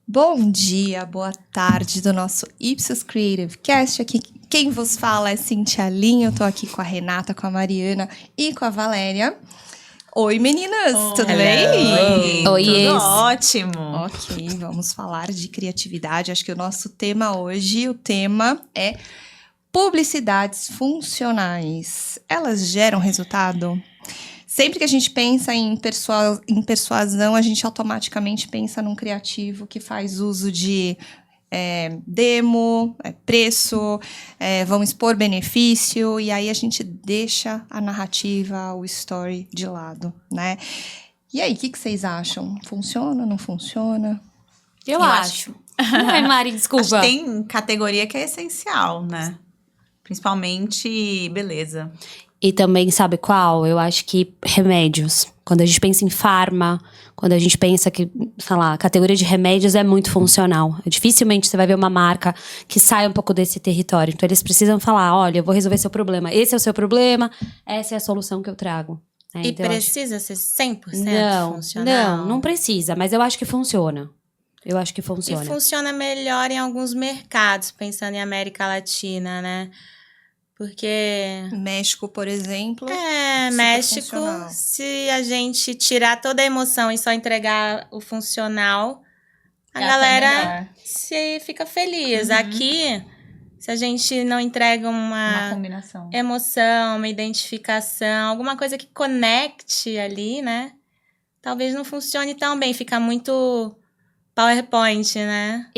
Bom dia, boa tarde do nosso Ipsos Creative Cast. Aqui quem vos fala é Cintia Linha. Eu tô aqui com a Renata, com a Mariana e com a Valéria. Oi, meninas, tudo bem? Oi, tudo ótimo. Ok, vamos falar de criatividade. Acho que o nosso tema hoje, o tema é publicidades funcionais. Elas geram resultado? Sempre que a gente pensa em persuasão, a gente automaticamente pensa num criativo que faz uso de demo, preço, vão expor benefício, e aí a gente deixa a narrativa, o story de lado, né? E aí, o que vocês acham? Funciona, não funciona? Eu acho. Ai, Mari, desculpa. Acho que tem categoria que é essencial, né? Principalmente beleza. E também, sabe qual? Eu acho que remédios. Quando a gente pensa em farma, quando a gente pensa que, sei lá, a categoria de remédios é muito funcional. Dificilmente você vai ver uma marca que sai um pouco desse território. Então, eles precisam falar, olha, eu vou resolver seu problema. Esse é o seu problema, essa é a solução que eu trago. E então, precisa ser 100% funcional? Não precisa, mas eu acho que funciona. Eu acho que funciona. E funciona melhor em alguns mercados, pensando em América Latina, né? Porque... México, por exemplo. México, funcional. Se a gente tirar toda a emoção e só entregar o funcional, a galera fica feliz. Aqui, se a gente não entrega uma combinação, emoção, uma identificação, alguma coisa que conecte ali, né? Talvez não funcione tão bem, fica muito PowerPoint, né?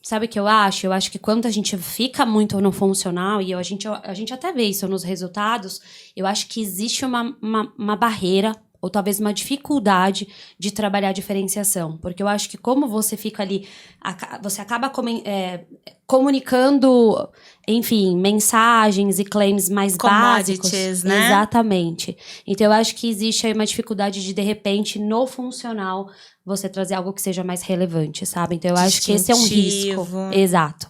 Sabe o que eu acho? Eu acho que quando a gente fica muito no funcional, e a gente até vê isso nos resultados, eu acho que existe uma barreira, ou talvez uma dificuldade de trabalhar a diferenciação. Porque eu acho que como você fica ali, você acaba comunicando, enfim, mensagens e claims mais básicos. Né? Exatamente. Então eu acho que existe aí uma dificuldade de repente, no funcional, você trazer algo que seja mais relevante, sabe? Então eu acho que esse é um risco. Exato.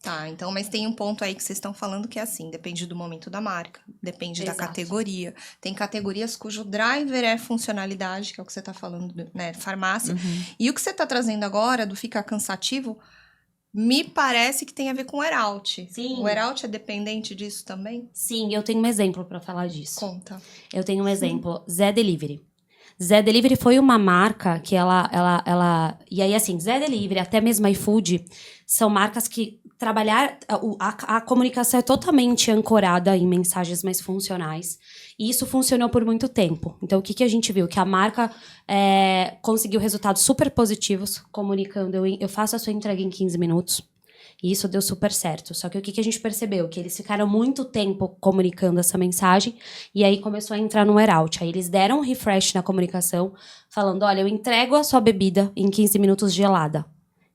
Tá, então, mas tem um ponto aí que vocês estão falando que é assim, depende do momento da marca, depende da categoria. Tem categorias cujo driver é funcionalidade, que é o que você tá falando, né, farmácia. E o que você tá trazendo agora, do ficar cansativo, me parece que tem a ver com o Air-out. Sim. O Air-out é dependente disso também? Sim, eu tenho um exemplo pra falar disso. Conta. Eu tenho um exemplo, Zé Delivery. Zé Delivery foi uma marca que ela... E aí, assim, Zé Delivery, até mesmo iFood, são marcas que a comunicação é totalmente ancorada em mensagens mais funcionais. E isso funcionou por muito tempo. Então, o que a gente viu? Que a marca conseguiu resultados super positivos, comunicando, eu faço a sua entrega em 15 minutos. E isso deu super certo. Só que o que a gente percebeu? Que eles ficaram muito tempo comunicando essa mensagem. E aí começou a entrar no Air-out. Aí eles deram um refresh na comunicação, falando, olha, eu entrego a sua bebida em 15 minutos gelada.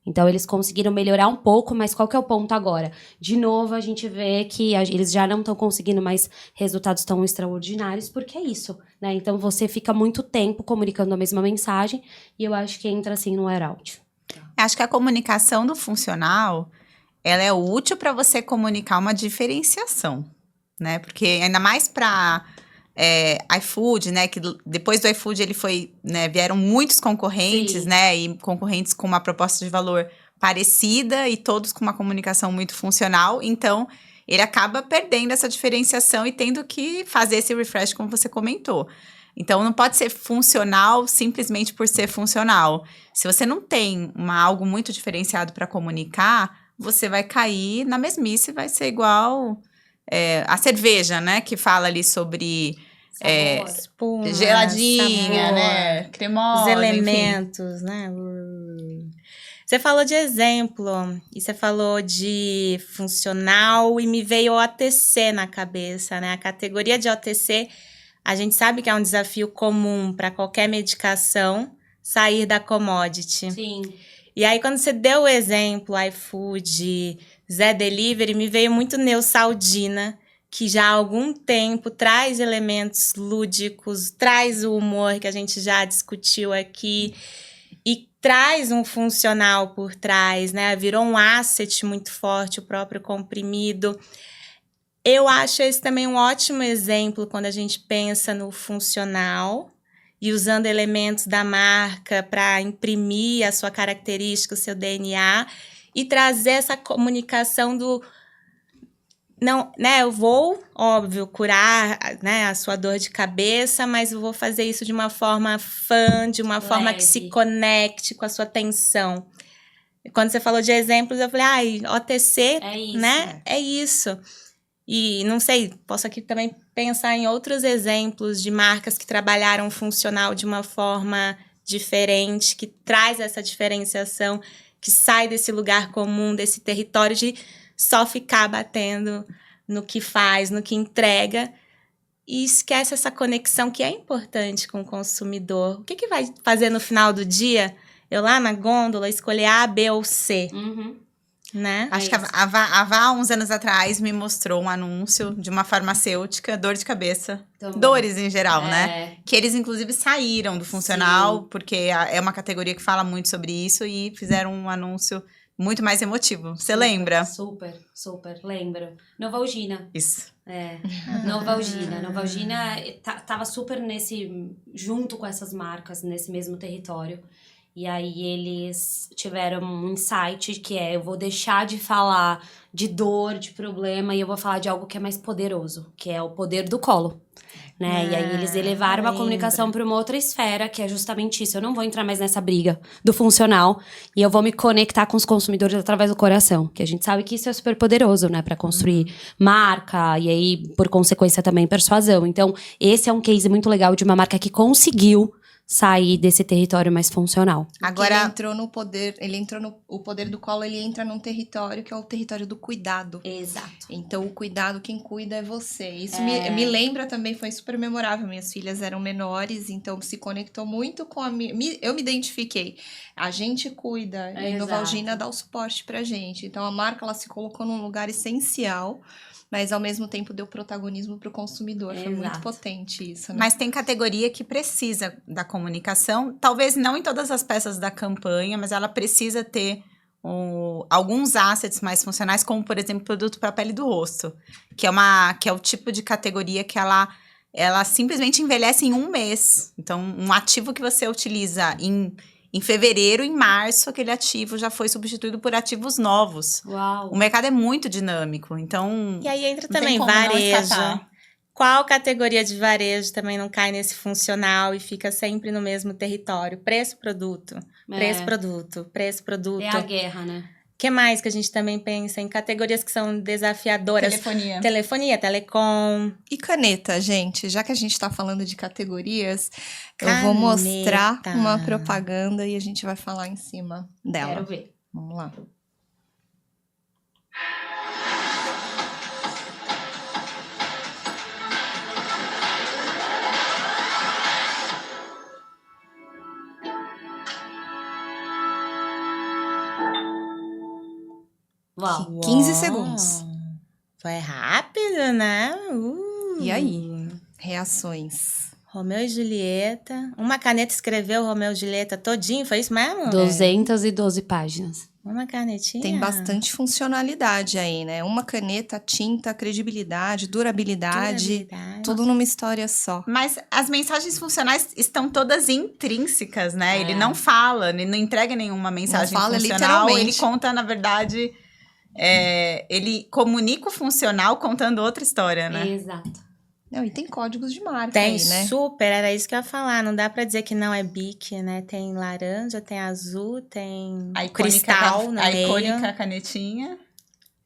Então, eles conseguiram melhorar um pouco, mas qual que é o ponto agora? De novo, a gente vê que eles já não estão conseguindo mais resultados tão extraordinários, porque é isso, né? Então, você fica muito tempo comunicando a mesma mensagem, e eu acho que entra, assim, no Air-out. Acho que a comunicação do funcional, ela é útil para você comunicar uma diferenciação, né? Porque ainda mais para iFood, né? Que depois do iFood ele foi, né? Vieram muitos concorrentes, né? E concorrentes com uma proposta de valor parecida e todos com uma comunicação muito funcional. Então, ele acaba perdendo essa diferenciação e tendo que fazer esse refresh, como você comentou. Então, não pode ser funcional simplesmente por ser funcional. Se você não tem algo muito diferenciado para comunicar, você vai cair na mesmice, vai ser igual a cerveja, né? Que fala ali sobre espuma, geladinha, sabor, né? Cremosa, os elementos, né? Você falou de exemplo, e você falou de funcional, e me veio OTC na cabeça, né? A categoria de OTC, a gente sabe que é um desafio comum para qualquer medicação sair da commodity. Sim. E aí, quando você deu o exemplo, iFood, Zé Delivery, me veio muito Neosaldina, que já há algum tempo traz elementos lúdicos, traz o humor que a gente já discutiu aqui e traz um funcional por trás, né? Virou um asset muito forte, o próprio comprimido. Eu acho esse também um ótimo exemplo quando a gente pensa no funcional e usando elementos da marca para imprimir a sua característica, o seu DNA e trazer essa comunicação do não, né, eu vou, óbvio, curar, né, a sua dor de cabeça, mas eu vou fazer isso de uma forma fã, de uma forma que se conecte com a sua atenção. Quando você falou de exemplos, eu falei, OTC, né, é isso. E não sei, posso aqui também pensar em outros exemplos de marcas que trabalharam o funcional de uma forma diferente, que traz essa diferenciação, que sai desse lugar comum, desse território de só ficar batendo no que faz, no que entrega, e esquece essa conexão que é importante com o consumidor. O que vai fazer no final do dia? Eu lá na gôndola escolher A, B ou C, né? Acho que a Vá, uns anos atrás, me mostrou um anúncio de uma farmacêutica, dor de cabeça. Também. Dores em geral, né? Que eles, inclusive, saíram do funcional, porque é uma categoria que fala muito sobre isso, e fizeram um anúncio muito mais emotivo. Você lembra? Super, lembro. Novalgina. Isso. Novalgina. Novalgina tava super junto com essas marcas, nesse mesmo território. E aí eles tiveram um insight que eu vou deixar de falar de dor, de problema, e eu vou falar de algo que é mais poderoso, que é o poder do colo. Né? E aí eles elevaram a comunicação para uma outra esfera, que é justamente isso. Eu não vou entrar mais nessa briga do funcional, e eu vou me conectar com os consumidores através do coração, que a gente sabe que isso é super poderoso, né, para construir marca e aí por consequência também persuasão. Então, esse é um case muito legal de uma marca que conseguiu sair desse território mais funcional. Agora ele entrou no poder, o poder do colo, ele entra num território que é o território do cuidado. Exato. Então o cuidado, quem cuida é você. Isso me lembra também, foi super memorável. Minhas filhas eram menores, então se conectou muito com a minha. Eu me identifiquei. A gente cuida, e Novalgina dá o suporte pra gente. Então a marca, ela se colocou num lugar essencial, mas ao mesmo tempo deu protagonismo para o consumidor. Foi muito potente isso, né? Mas tem categoria que precisa da comunicação, talvez não em todas as peças da campanha, mas ela precisa ter alguns assets mais funcionais, como, por exemplo, produto para a pele do rosto, que é o tipo de categoria que ela simplesmente envelhece em um mês. Então, um ativo que você utiliza em fevereiro, em março, aquele ativo já foi substituído por ativos novos. Uau. O mercado é muito dinâmico, então... E aí entra também varejo. Qual categoria de varejo também não cai nesse funcional e fica sempre no mesmo território? Preço-produto. Preço-produto. É a guerra, né? O que mais que a gente também pensa em categorias que são desafiadoras? Telefonia, telecom. E caneta, gente. Já que a gente tá falando de categorias, eu vou mostrar uma propaganda e a gente vai falar em cima dela. Quero ver. Vamos lá. Uau. 15 segundos. Foi rápido, né? E aí? Reações. Romeu e Julieta. Uma caneta escreveu Romeu e Julieta todinho, foi isso mesmo? 212 páginas. Uma canetinha? Tem bastante funcionalidade aí, né? Uma caneta, tinta, credibilidade, durabilidade. Tudo numa história só. Mas as mensagens funcionais estão todas intrínsecas, né? Ele não fala, ele não entrega nenhuma mensagem funcional. Literalmente. Ele conta, na verdade... ele comunica o funcional contando outra história, né? Exato. Não, e tem códigos de marca tem aí, né? Super, era isso que eu ia falar. Não dá pra dizer que não é BIC, né? Tem laranja, tem azul, tem cristal no meio. A icônica canetinha.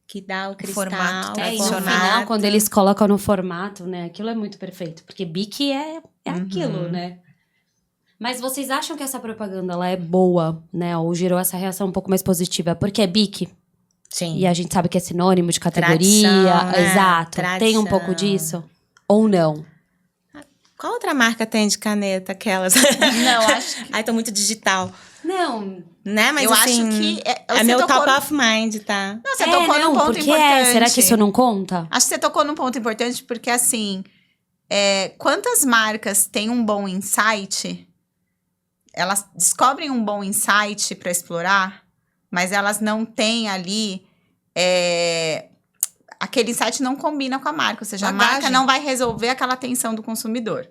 Que dá o cristal. Formato E no final, quando eles colocam no formato, né? Aquilo é muito perfeito. Porque BIC é aquilo, né? Mas vocês acham que essa propaganda, ela é boa, né? Ou gerou essa reação um pouco mais positiva? Porque é BIC? Sim. E a gente sabe que é sinônimo de categoria. Tradição, né? Exato. Tradição. Tem um pouco disso? Ou não? Qual outra marca tem de caneta? Aquelas? Não, acho que... Ai, tô muito digital. Não. Né? Mas eu assim, acho que... é meu top of mind, tá? Não, você tocou num ponto importante. Será que isso não conta? Acho que você tocou num ponto importante, porque assim... quantas marcas têm um bom insight? Elas descobrem um bom insight para explorar, mas elas não têm ali... aquele insight não combina com a marca. Ou seja, a marca não vai resolver aquela atenção do consumidor.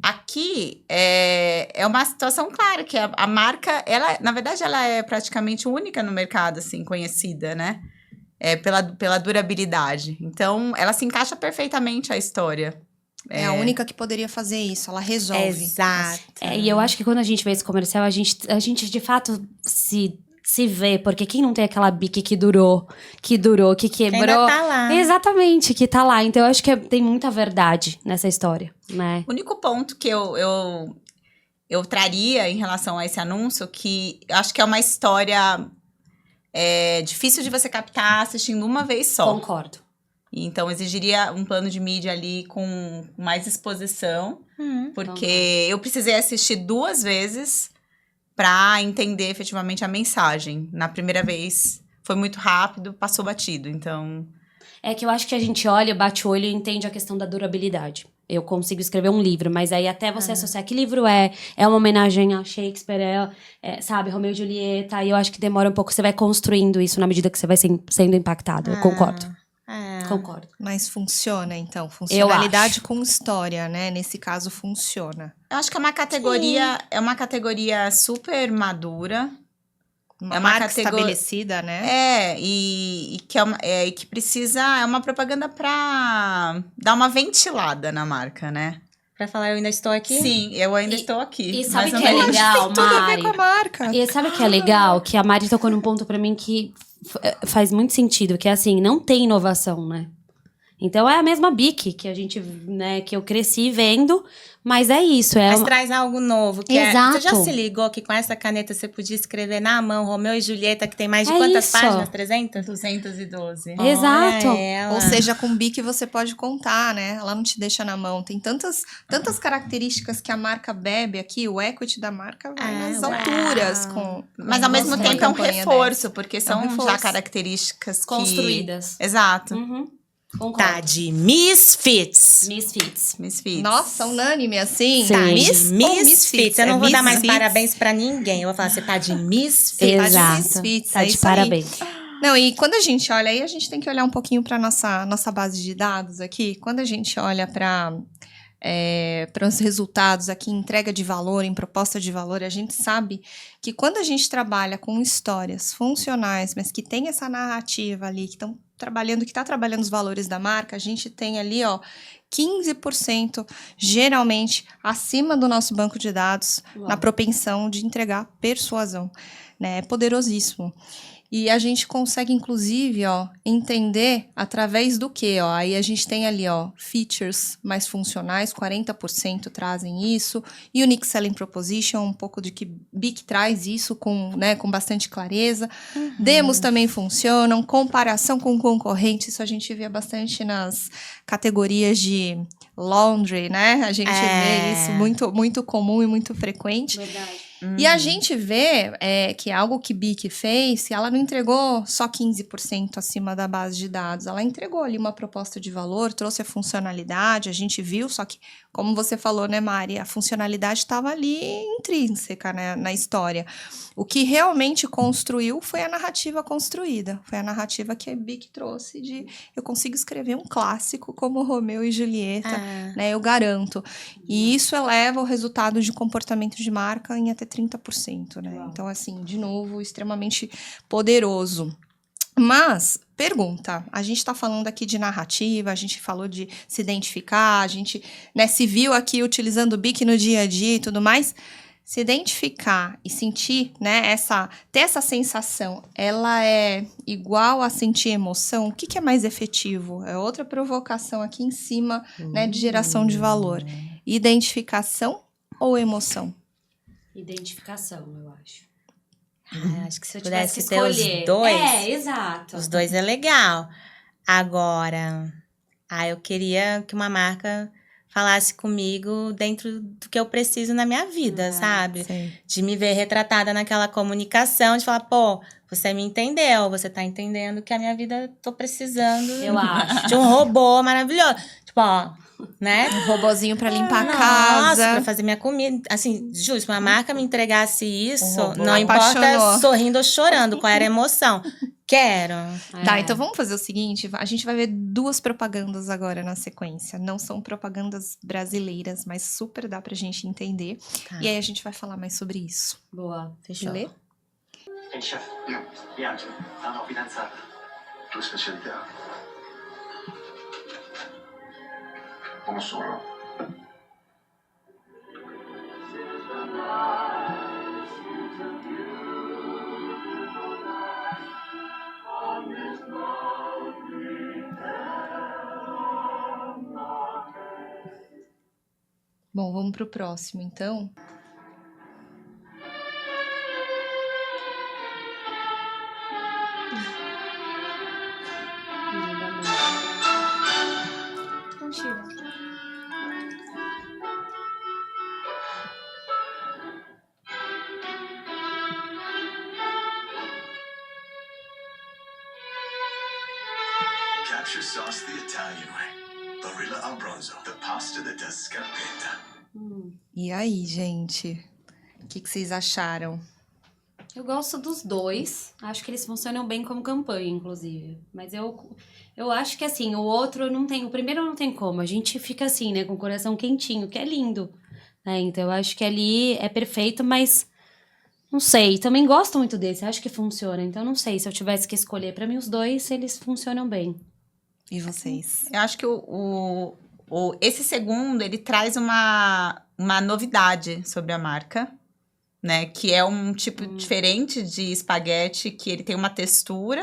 Aqui é uma situação clara, que a marca, ela, na verdade, ela é praticamente única no mercado, assim, conhecida, né? Pela durabilidade. Então, ela se encaixa perfeitamente à história. É a única que poderia fazer isso, ela resolve. Exato. E eu acho que quando a gente vê esse comercial, a gente de fato se vê, porque quem não tem aquela bique que durou, que quebrou. Ainda tá lá. Exatamente, que tá lá. Então eu acho que tem muita verdade nessa história, né? O único ponto que eu traria em relação a esse anúncio, que eu acho que é uma história difícil de você captar assistindo uma vez só. Concordo. Então, exigiria um plano de mídia ali com mais exposição, porque eu precisei assistir 2 vezes para entender efetivamente a mensagem. Na primeira vez, foi muito rápido, passou batido, então... É que eu acho que a gente olha, bate o olho e entende a questão da durabilidade. Eu consigo escrever um livro, mas aí até você associar que livro é uma homenagem a Shakespeare, sabe, Romeu e Julieta, e eu acho que demora um pouco, você vai construindo isso na medida que você vai sendo impactado, eu concordo. Concordo. Mas funciona, então. Funcionalidade com história, né? Nesse caso, funciona. Eu acho que é uma categoria super madura. Uma marca estabelecida, né? E que precisa... É uma propaganda pra dar uma ventilada na marca, né? Pra falar, eu ainda estou aqui? Sim, eu ainda estou aqui. E sabe o que mais ou é menos. legal, Tem tudo a ver Mari? com a marca. E sabe o que é legal? Que a Mari tocou num ponto pra mim que faz muito sentido, que é assim, não tem inovação, né? Então é a mesma Bic que a gente, né, que eu cresci vendo, mas é isso. Mas traz algo novo. Exato. Você já se ligou que com essa caneta você podia escrever na mão Romeu e Julieta, que tem mais de É quantas isso. páginas? 300? 212. Exato. Olha ela. Ou seja, com Bic você pode contar, né? Ela não te deixa na mão. Tem tantas características que a marca bebe aqui, o equity da marca vai nas uau. alturas. Mas ao mesmo uma tempo é um campanha reforço, porque são já reforço. características que... Construídas. Exato. Uhum. Concordo. Tá de Misfits. Misfits. Misfits. Nossa, unânime, assim. Sim. Tá de Miss ou Misfits. Eu não vou dar mais Misfits? parabéns pra ninguém. Eu vou falar, você tá de Misfits. Tá de Exato. Misfits, Tá é de isso aí. parabéns. Não, e quando a gente olha aí, a gente tem que olhar um pouquinho para nossa base de dados aqui. Quando a gente olha para os resultados aqui, em entrega de valor, em proposta de valor, a gente sabe que quando a gente trabalha com histórias funcionais, mas que tem essa narrativa ali, que está trabalhando os valores da marca, a gente tem ali, 15% geralmente acima do nosso banco de dados na propensão de entregar persuasão, né? É poderosíssimo. E a gente consegue, inclusive, entender através do quê? Aí a gente tem ali, features mais funcionais, 40% trazem isso. Unique Selling Proposition, um pouco de que Bic traz isso com bastante clareza. Demos também funcionam. Comparação com concorrentes, isso a gente vê bastante nas categorias de laundry, né? A gente vê isso muito, muito comum e muito frequente. Verdade. E a gente vê que algo que Bic fez, que ela não entregou só 15% acima da base de dados, ela entregou ali uma proposta de valor, trouxe a funcionalidade, a gente viu, só que, como você falou, né, Mari, a funcionalidade estava ali intrínseca, né, na história. O que realmente construiu foi a narrativa construída, foi a narrativa que a Bic trouxe de eu consigo escrever um clássico como Romeu e Julieta, né, eu garanto. E isso eleva o resultado de comportamento de marca em até 30%, né? Uau. Então, assim, de novo, extremamente poderoso. Mas, pergunta, a gente está falando aqui de narrativa, a gente falou de se identificar, a gente, né, se viu aqui utilizando o Bic no dia a dia e tudo mais. Se identificar e sentir, né, ter essa sensação, ela é igual a sentir emoção? O que é mais efetivo? É outra provocação aqui em cima, né, de geração de valor. Identificação ou emoção? Identificação, eu acho. Acho que se eu Pudesse tivesse ter escolher. os dois... Exato. Os dois é legal. Agora, eu queria que uma marca falasse comigo dentro do que eu preciso na minha vida, sabe? Sim. De me ver retratada naquela comunicação, de falar, pô, você me entendeu, você tá entendendo que a minha vida tô precisando Eu acho. de um robô maravilhoso. Tipo, né? Um robozinho pra limpar a Nossa, casa. pra fazer minha comida. Assim, justo, se uma marca me entregasse isso, robô não importa apaixonou. sorrindo ou chorando, qual era a emoção. Quero. Tá, É. então vamos fazer o seguinte: a gente vai ver 2 propagandas agora na sequência. Não são propagandas brasileiras, mas super dá pra gente entender. Tá. E aí a gente vai falar mais sobre isso. Boa. Fechou. Lê? Ehi chef, Biagio, la nuova fidanzata. Tua specialità. Come sono? Bom, vamos pro próximo, então. Capture sauce the Italian way. Barilla al bronzo, the pasta that does scarpetta. E aí, gente? O que vocês acharam? Eu gosto dos dois. Acho que eles funcionam bem como campanha, inclusive. Mas eu acho que, assim, o outro não tem... O primeiro não tem como. A gente fica assim, né? Com o coração quentinho, que é lindo. Né? Então, eu acho que ali é perfeito, mas... Não sei. Também gosto muito desse. Acho que funciona. Então, não sei. Se eu tivesse que escolher, pra mim, os dois, eles funcionam bem. E vocês? Eu acho que esse segundo, ele traz uma novidade sobre a marca, né? Que é um tipo diferente de espaguete, que ele tem uma textura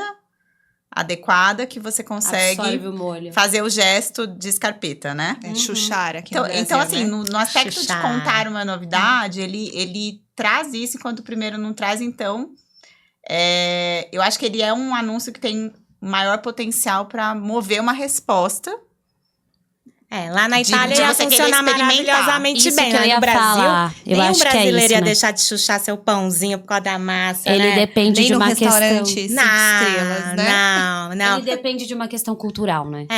adequada que você consegue Absorve o molho. fazer o gesto de escarpeta, né? É Xuxara aqui Então, no Brasil, então assim, né? no aspecto Xuxar. de contar uma novidade, ele traz isso, enquanto o primeiro não traz. Então, eu acho que ele é um anúncio que tem maior potencial para mover uma resposta. Lá na De Itália ia você querer funcionar experimentar. maravilhosamente Isso bem. que eu Lá ia no Brasil, falar. Eu nenhum acho que é brasileiro isso, ia né? deixar de chuchar seu pãozinho por causa da massa, Ele né? depende Nem de no uma restaurante questão... 5 estrelas, né? Não. Ele depende de uma questão cultural, né?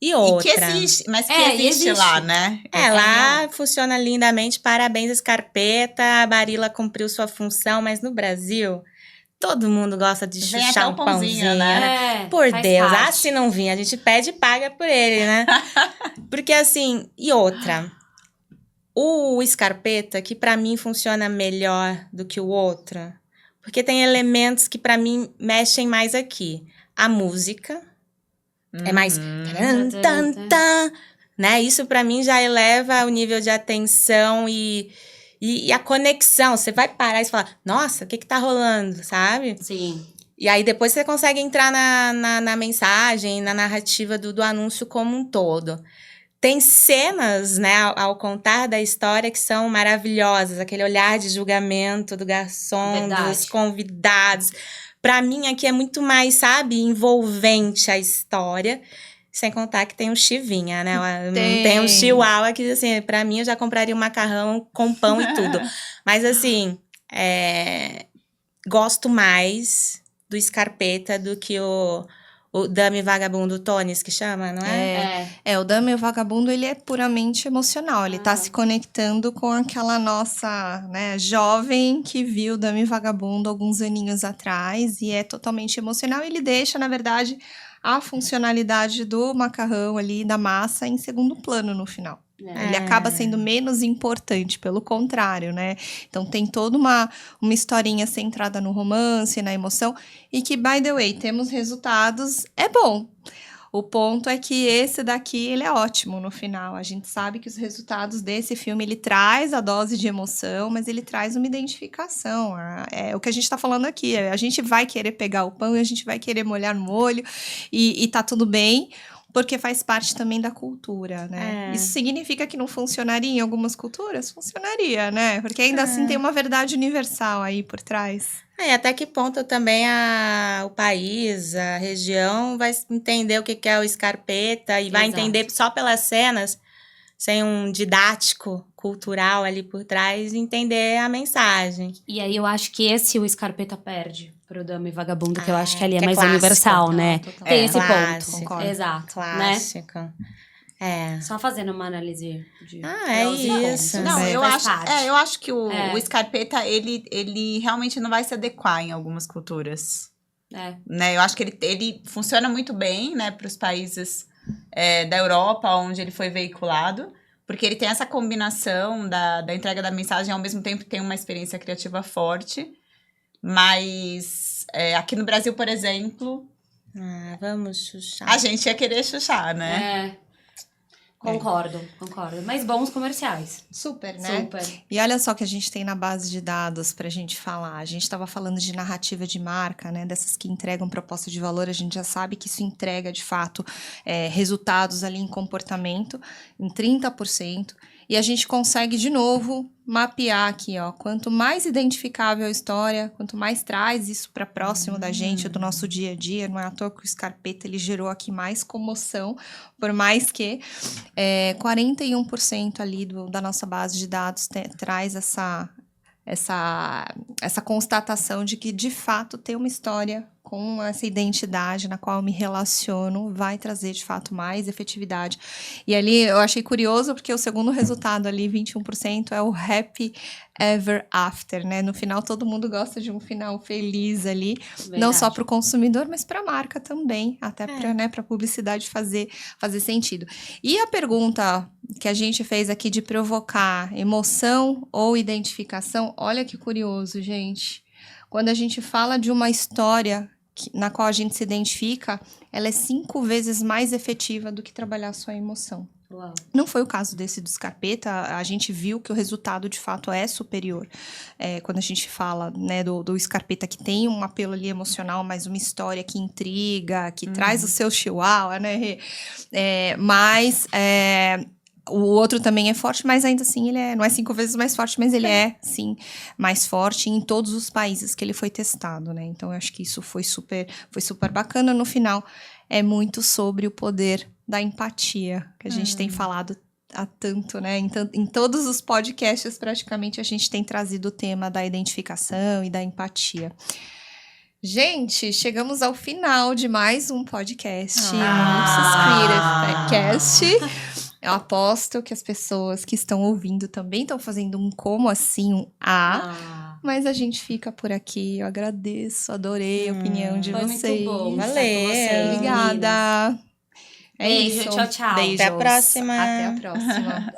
E outra. E que existe, mas que existe existe. lá, né? Lá funciona lindamente. Parabéns, Scarpetta. A Barilla cumpriu sua função, mas no Brasil, todo mundo gosta de Vem chuchar até um o pãozinho, pãozinho, né? Por faz Deus, parte. se não vir, a gente pede e paga por ele, né? Porque assim, e outra, o Scarpetta, que pra mim funciona melhor do que o outro, porque tem elementos que pra mim mexem mais aqui. A música é mais... taran, tan, tan, né? Isso pra mim já eleva o nível de atenção e a conexão. Você vai parar e falar, nossa, o que tá rolando, sabe? Sim. E aí depois você consegue entrar na mensagem, na narrativa do anúncio como um todo. Tem cenas, né, ao contar da história que são maravilhosas. Aquele olhar de julgamento do garçom, Verdade. dos convidados. Pra mim aqui é muito mais, sabe, envolvente a história. Sem contar que tem um chivinha, né? Tem um chihuahua que, assim, pra mim eu já compraria um macarrão com pão e tudo. Mas, assim, gosto mais do Scarpetta do que o Dummy Vagabundo Tones, que chama, não é? O Dama e o Vagabundo, ele é puramente emocional. Ele tá se conectando com aquela nossa, né, jovem que viu o Dama e Vagabundo alguns aninhos atrás e é totalmente emocional. Ele deixa, na verdade, a funcionalidade do macarrão ali, da massa, em segundo plano no final. Ele acaba sendo menos importante, pelo contrário, né? Então tem toda uma historinha centrada no romance, na emoção, e que, by the way, temos resultados, é bom. O ponto é que esse daqui, ele é ótimo no final. A gente sabe que os resultados desse filme, ele traz a dose de emoção, mas ele traz uma identificação. É o que a gente tá falando aqui. A gente vai querer pegar o pão e a gente vai querer molhar no molho e tá tudo bem, porque faz parte também da cultura, né? Isso significa que não funcionaria em algumas culturas? Funcionaria, né? Porque ainda assim tem uma verdade universal aí por trás. E até que ponto também o país, a região vai entender o que é o Scarpetta e vai Exato. entender só pelas cenas, sem um didático cultural ali por trás, entender a mensagem. E aí eu acho que o Scarpetta perde pro Dama e Vagabundo, que eu acho que ali é que é mais clássico. universal, né? total. Tem esse Clássico. ponto. Concordo. Exato. Clássico. Só fazendo uma análise de É prós e isso. contras. Não, Mas eu faz acho, parte. eu acho que o É. Scarpetta, ele realmente não vai se adequar em algumas culturas. né? Eu acho que ele funciona muito bem, né, para os países da Europa, onde ele foi veiculado, porque ele tem essa combinação da entrega da mensagem, ao mesmo tempo tem uma experiência criativa forte, mas aqui no Brasil, por exemplo, Vamos chuchar. a gente ia querer chuchar, né? Concordo. Mas bons comerciais. Super, né? Super. E olha só que a gente tem na base de dados pra gente falar. A gente estava falando de narrativa de marca, né? Dessas que entregam proposta de valor. A gente já sabe que isso entrega, de fato, resultados ali em comportamento, em 30%. E a gente consegue, de novo, mapear aqui, ó. Quanto mais identificável a história, quanto mais traz isso para próximo da gente, do nosso dia a dia. Não é à toa que o Scarpetta, ele gerou aqui mais comoção, por mais que 41% ali da nossa base de dados traz essa constatação de que, de fato, ter uma história com essa identidade na qual eu me relaciono vai trazer, de fato, mais efetividade. E ali eu achei curioso, porque o segundo resultado ali, 21%, é o Happy Ever After, né? No final, todo mundo gosta de um final feliz ali, não só para o consumidor, mas para a marca também, até para a publicidade fazer sentido. E a pergunta que a gente fez aqui de provocar emoção ou identificação, olha que curioso, gente. Quando a gente fala de uma história na qual a gente se identifica, ela é 5 vezes mais efetiva do que trabalhar só a emoção. Uau. Não foi o caso desse do Scarpetta, a gente viu que o resultado de fato é superior. Quando a gente fala, né, do Scarpetta, que tem um apelo ali emocional, mas uma história que intriga, que traz o seu chihuahua, né? O outro também é forte, mas ainda assim ele não é 5 vezes mais forte, mas ele é, sim, mais forte em todos os países que ele foi testado, né? Então, eu acho que isso foi super bacana. No final, é muito sobre o poder da empatia, que a gente tem falado há tanto, né? Em todos os podcasts, praticamente, a gente tem trazido o tema da identificação e da empatia. Gente, chegamos ao final de mais um podcast. Podcast. Eu aposto que as pessoas que estão ouvindo também estão fazendo um como assim, um mas a gente fica por aqui. Eu agradeço, adorei a opinião de Foi vocês. muito bom. Valeu. Estar com vocês, meninas. Obrigada. Beijo, isso. tchau, tchau. Beijos. Até a próxima. Até a próxima.